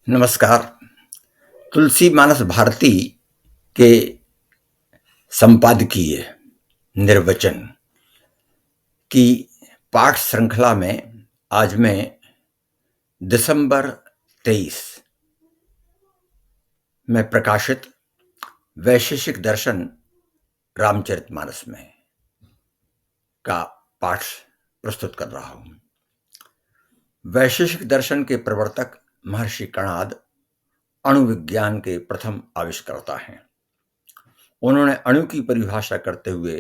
नमस्कार। तुलसी मानस भारती के संपादकीय निर्वचन की पाठ श्रृंखला में आज मैं दिसंबर 23 में प्रकाशित वैशेषिक दर्शन रामचरितमानस में का पाठ प्रस्तुत कर रहा हूं। वैशेषिक दर्शन के प्रवर्तक महर्षि कणाद अणु विज्ञान के प्रथम आविष्कर्ता हैं। उन्होंने अणु की परिभाषा करते हुए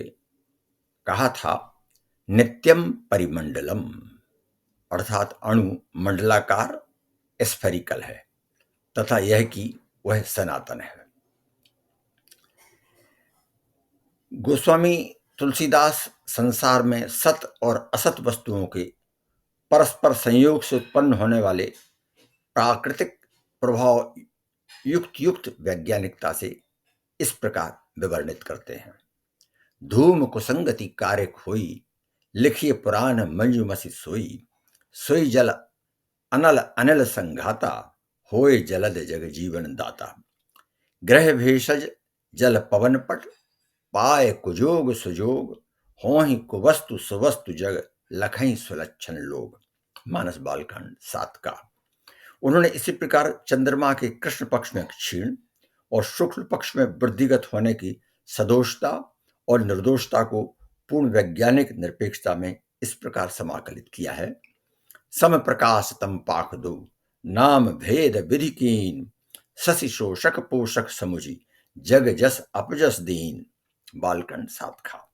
कहा था, नित्यम परिमंडलम, अर्थात अणु मंडलाकार स्फेरिकल है तथा यह कि वह सनातन है। गोस्वामी तुलसीदास संसार में सत और असत वस्तुओं के परस्पर संयोग से उत्पन्न होने वाले प्राकृतिक प्रभाव युक्त वैज्ञानिकता से इस प्रकार विवर्णित करते हैं। धूम कुसंगति कार्य होई, लिखिए पुराण मंजुमसी सोई, सोई जल अनल अनिल संघाता, होए जलद जग जीवन दाता। ग्रह भेषज जल पवन पट, पाए कुजोग सुजोग, होहि कुवस्तु सुवस्तु जग, लखई सुलक्षण लोग। मानस बालकांड 7 का। उन्होंने इसी प्रकार चंद्रमा के कृष्ण पक्ष में क्षीण और शुक्ल पक्ष में वृद्धिगत होने की सदोषता और निर्दोषता को पूर्ण वैज्ञानिक निरपेक्षता में इस प्रकार समाकलित किया है। सम प्रकाश तम पाख दो, नाम भेद विधि कीन, शशि शोषक पोषक समुझी, जग जस अपजस दीन। बालकांड 7 खा।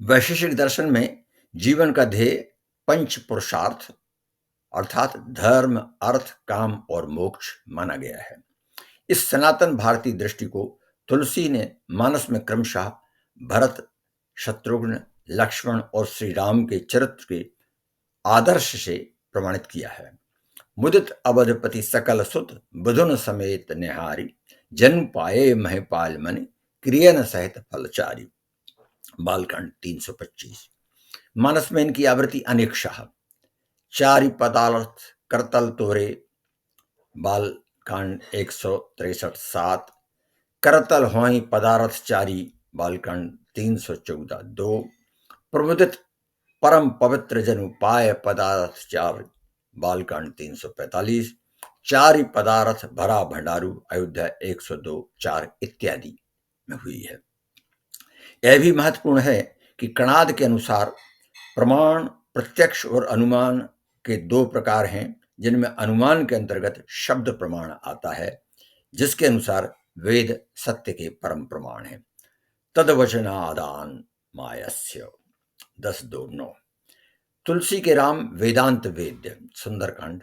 वैशेषिक दर्शन में जीवन का ध्येय पंच पुरुषार्थ अर्थात धर्म, अर्थ, काम और मोक्ष माना गया है। इस सनातन भारतीय दृष्टि को तुलसी ने मानस में क्रमशः भरत, शत्रुघ्न, लक्ष्मण और श्री राम के चरित्र के आदर्श से प्रमाणित किया है। मुदित अवधपति सकल सुत, बुधुन समेत निहारी, जन्म पाए महिपाल मन, क्रियन सहित फलचारी। बालकांड 325। मानस में इनकी आवृत्ति अनेक शाह। चारि पदार्थ करतल तोरे, बालकांड 163 7। करतल होई पदार्थ चारी, बालकांड 314 2। प्रमुदित परम पवित्र जनु पाए पदार्थ चार, बालकांड 345। चारि पदार्थ भरा भंडारू, अयोध्या 102 4 इत्यादि में हुई है। यह भी महत्वपूर्ण है कि कणाद के अनुसार प्रमाण प्रत्यक्ष और अनुमान के दो प्रकार हैं, जिनमें अनुमान के अंतर्गत शब्द प्रमाण आता है, जिसके अनुसार वेद सत्य के परम प्रमाण है। तदवचनादान मायस्य 10:2-9। तुलसी के राम वेदांत वेद्य सुंदरकांड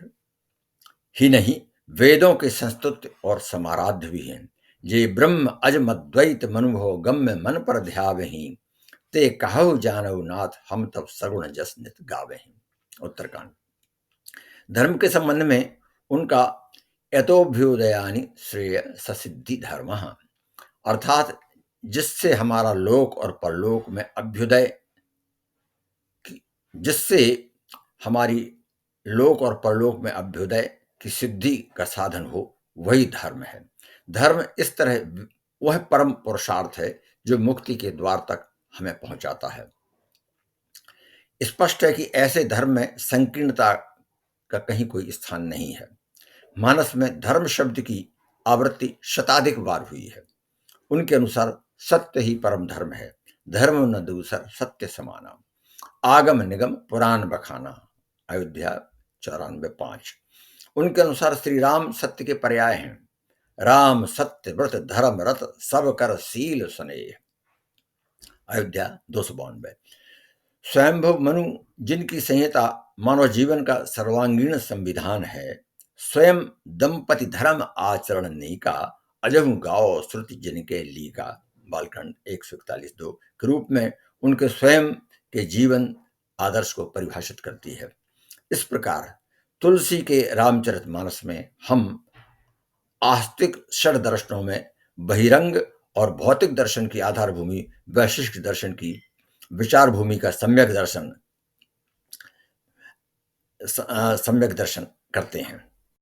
ही नहीं, वेदों के संस्तुत और समाराध्य भी हैं। जे ब्रह्म अजमद्वैत मनुभव गम्य मन पर ध्यावहीं, ते कहु जानऊ नाथ हम तब सगुण जस नित गावहीं। उत्तरकांड। धर्म के संबंध में उनका यतोभ्युदयानि श्रेय ससिद्धि धर्म, अर्थात जिससे हमारा लोक और परलोक में अभ्युदय, जिससे हमारी लोक और परलोक में अभ्युदय की सिद्धि का साधन हो, वही धर्म है। धर्म इस तरह वह परम पुरुषार्थ है जो मुक्ति के द्वार तक हमें पहुंचाता है। स्पष्ट है कि ऐसे धर्म में संकीर्णता का कहीं कोई स्थान नहीं है। मानस में धर्म शब्द की आवृत्ति शताधिक बार हुई है। उनके अनुसार सत्य ही परम धर्म है, धर्म न दूसर सत्य समाना। आगम निगम पुराण बखाना, अयोध्या 94:5। उनके अनुसार श्री राम सत्य के पर्याय हैं। राम सत्य व्रत धर्म रत, सब कर शील स्नेह, अयोध्या 292। स्वयंभव मनु जिनकी संहिता मानव जीवन का सर्वांगीण संविधान है, स्वयं दंपति धर्म आचरण नीका, अजहु गाओ श्रुति जिनके लीका, बालकांड 141:2 के रूप में उनके स्वयं के जीवन आदर्श को परिभाषित करती है। इस प्रकार तुलसी के रामचरितमानस में हम आस्तिक षड दर्शनों में बहिरंग और भौतिक दर्शन की आधार भूमि वैशिष्ट दर्शन की विचार भूमि का सम्यक दर्शन करते हैं।